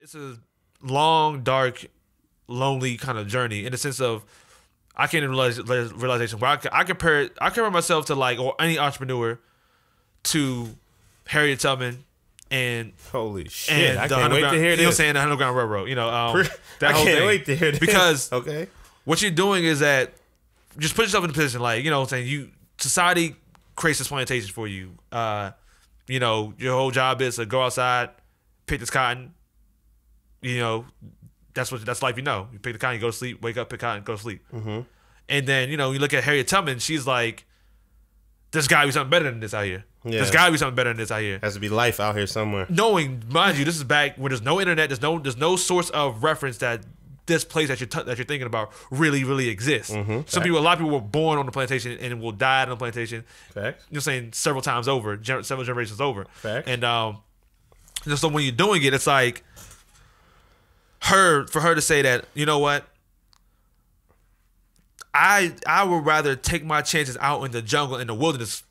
it's a long, dark, lonely kind of journey in the sense of I came to realization where I compare myself to like or any entrepreneur to Harriet Tubman and holy shit, I can't wait to hear this. You know what I'm saying? The Underground Railroad. You know, that whole thing. I can't wait to hear this. Because okay, what you're doing is that just put yourself in a position like, you know what I'm saying, society creates this plantation for you. You know, your whole job is to go outside, pick this cotton. You know, that's life. You know, you pick the cotton, you go to sleep, wake up, pick cotton, go to sleep. Mm-hmm. And then, you know, you look at Harriet Tubman, she's like, there's got to be something better than this out here. Yeah. There's got to be something better than this out here. Has to be life out here somewhere. Knowing, mind you, this is back when there's no internet, there's no source of reference that this place that you're thinking about really exists. Mm-hmm. A lot of people were born on the plantation and will die on the plantation. Facts. You're saying several times over, several generations over. Facts. And so when you're doing it, it's like for her to say that, you know what, I would rather take my chances out in the jungle, in the wilderness,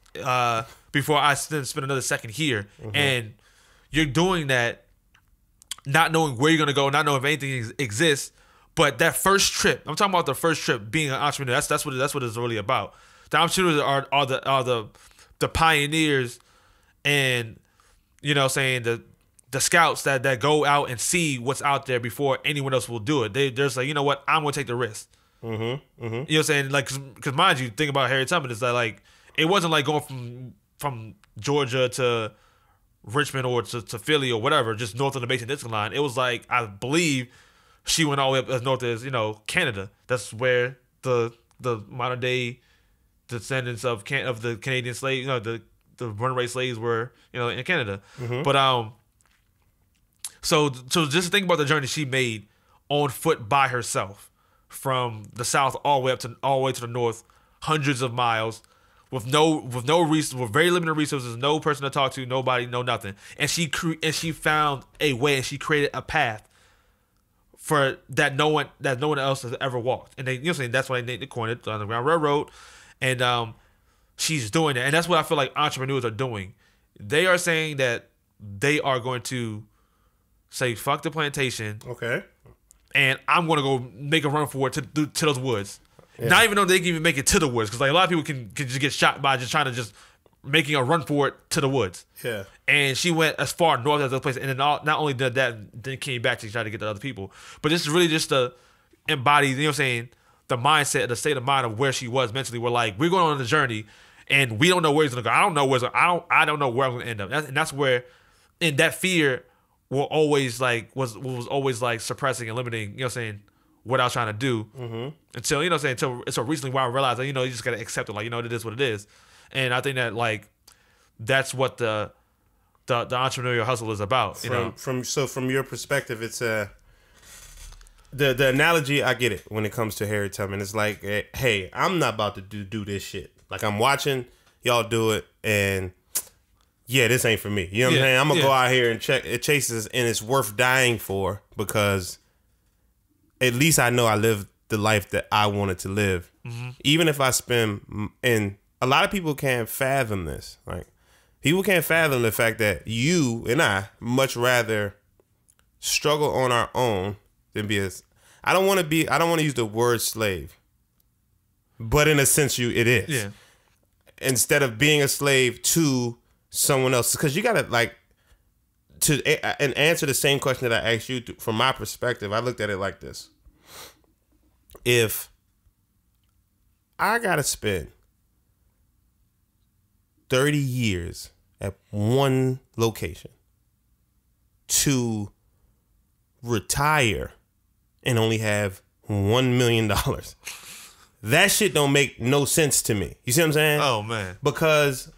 before I spend another second here. Mm-hmm. And you're doing that, not knowing where you're gonna go, not knowing if anything exists. But that first trip, I'm talking about the first trip, being an entrepreneur. That's what it's really about. The entrepreneurs are the pioneers, and you know, saying the scouts that go out and see what's out there before anyone else will do it. They're just like, you know what, I'm gonna take the risk. Mm-hmm. Mm-hmm. You know what I'm saying? Like, because mind you, think about Harriet Tubman. It's that like it wasn't like going from Georgia to Richmond or to Philly or whatever, just north of the Basic Distance line. It was like, I believe she went all the way up as north as, you know, Canada. That's where the modern day descendants of the Canadian slaves, you know, the runaway slaves were, you know, in Canada. Mm-hmm. But so just think about the journey she made on foot by herself from the south all the way to the north, hundreds of miles, with very limited resources, no person to talk to, nobody, no nothing, and she found a way, and she created a path for that no one else has ever walked, and they, you know, saying that's why they coined it, the Underground Railroad, and she's doing that, and that's what I feel like entrepreneurs are doing. They are saying that they are going to say fuck the plantation, okay, and I'm going to go make a run for it to those woods. Yeah. Not even though they can even make it to the woods, because like a lot of people can just get shot by just trying to just making a run for it to the woods. Yeah. And she went as far north as the place, and then not only did that, then came back to try to get to other people. But this is really just to embody, you know what I'm saying, the mindset, the state of mind of where she was mentally. We're like, we're going on the journey, and we don't know where it's gonna go. I don't know where I'm gonna end up. And that's where, in that fear, was always like suppressing and limiting, you know what I'm saying, what I was trying to do. Mm-hmm. Until, you know what I'm saying, until recently where I realized that, you know, you just gotta accept it, like, you know, it is what it is. And I think that like that's what the entrepreneurial hustle is about. You know, from your perspective, it's the analogy, I get it when it comes to Harriet Tubman. It's like, hey, I'm not about to do this shit. Like, I'm watching y'all do it, and yeah, this ain't for me. You know what I'm saying? I'm gonna go out here and chase this, and it's worth dying for, because at least I know I lived the life that I wanted to live. Mm-hmm. Even if I spend, and a lot of people can't fathom this. Like, people can't fathom the fact that you and I much rather struggle on our own than be I don't want to use the word slave, but in a sense, it is. Yeah. Instead of being a slave to someone else, because you gotta and answer the same question that I asked you. From my perspective, I looked at it like this: if I gotta spend 30 years at one location to retire and only have $1 million, that shit don't make no sense to me. You see what I'm saying? Oh man. Because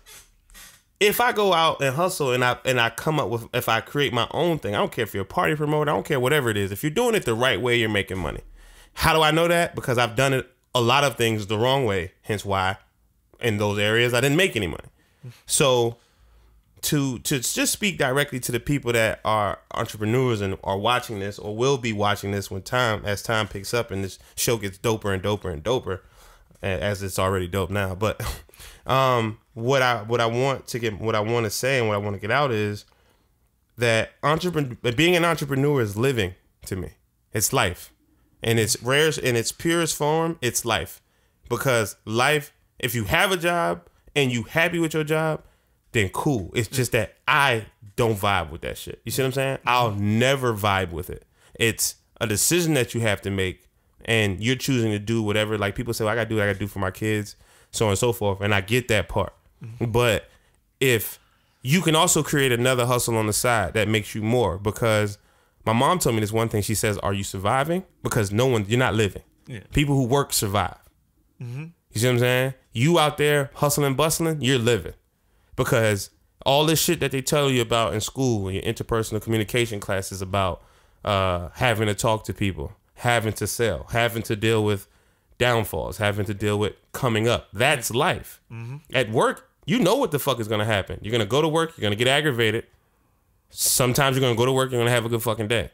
if I go out and hustle and I come up with, if I create my own thing, I don't care if you're a party promoter, I don't care whatever it is. If you're doing it the right way, you're making money. How do I know that? Because I've done it a lot of things the wrong way, hence why in those areas I didn't make any money. So to just speak directly to the people that are entrepreneurs and are watching this or will be watching this as time picks up and this show gets doper and doper and doper, as it's already dope now. But what I want to say and what I want to get out is that being an entrepreneur is living to me. It's life. And it's rarest, in its purest form, it's life. Because life, if you have a job and you happy with your job, then cool. It's just that I don't vibe with that shit. You see what I'm saying? I'll never vibe with it. It's a decision that you have to make, and you're choosing to do whatever. Like people say, well, I gotta do what I gotta do for my kids, so on and so forth. And I get that part. But if you can also create another hustle on the side that makes you more, because my mom told me this one thing. She says, are you surviving? Because you're not living. Yeah. People who work survive. You see what I'm saying? You out there hustling, bustling, you're living. Because all this shit that they tell you about in school, your interpersonal communication classes about having to talk to people, having to sell, having to deal with downfalls, having to deal with coming up. That's life. At work, you know what the fuck is going to happen. You're going to go to work. You're going to get aggravated. Sometimes you're going to go to work. You're going to have a good fucking day.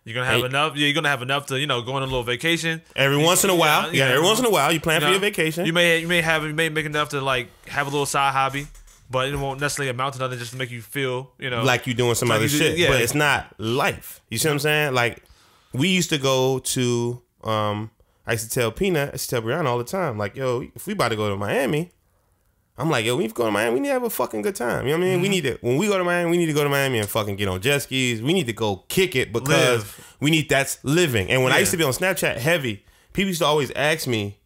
You're going to have enough. You're going to have enough to, go on a little vacation. Every once in a while. Yeah, every once in a while. You plan for your vacation. You may make enough to like have a little side hobby, but it won't necessarily amount to nothing just to make you feel, like you're doing some other shit. Yeah. But it's not life. You see what I'm saying? Like, we used to go to, I used to tell Peanut, I used to tell Brianna all the time, like, yo, if we about to go to Miami, I'm like, yo, when we go to Miami, we need to have a fucking good time. You know what I mean? We need to, when we go to Miami, we need to go to Miami and fucking get on jet skis. We need to go kick it because that's living. And when I used to be on Snapchat heavy, people used to always ask me,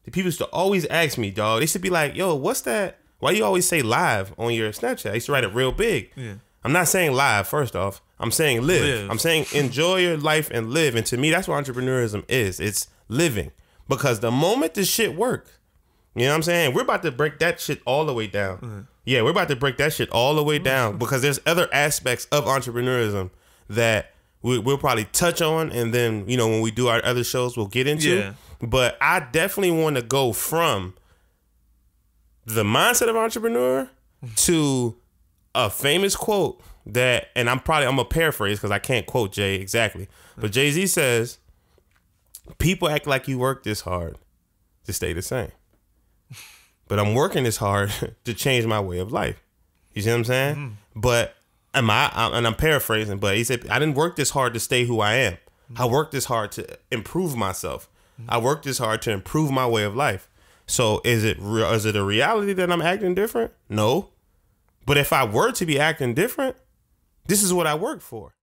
dog. They used to be like, yo, what's that? Why you always say live on your Snapchat? I used to write it real big. Yeah. I'm not saying live, first off. I'm saying live. I'm saying enjoy your life and live. And to me, that's what entrepreneurism is. It's living. Because the moment this shit works, you know what I'm saying? We're about to break that shit all the way down. Yeah, we're about to break that shit all the way down because there's other aspects of entrepreneurism that we'll probably touch on, and then, when we do our other shows, we'll get into. Yeah. But I definitely want to go from the mindset of entrepreneur to a famous quote that, and I'm gonna paraphrase because I can't quote Jay exactly, but Jay-Z says, people act like you work this hard to stay the same. But I'm working this hard to change my way of life. You see what I'm saying? But and I'm paraphrasing, but he said, I didn't work this hard to stay who I am. I worked this hard to improve myself. I worked this hard to improve my way of life. So is it a reality that I'm acting different? No. But if I were to be acting different, this is what I worked for.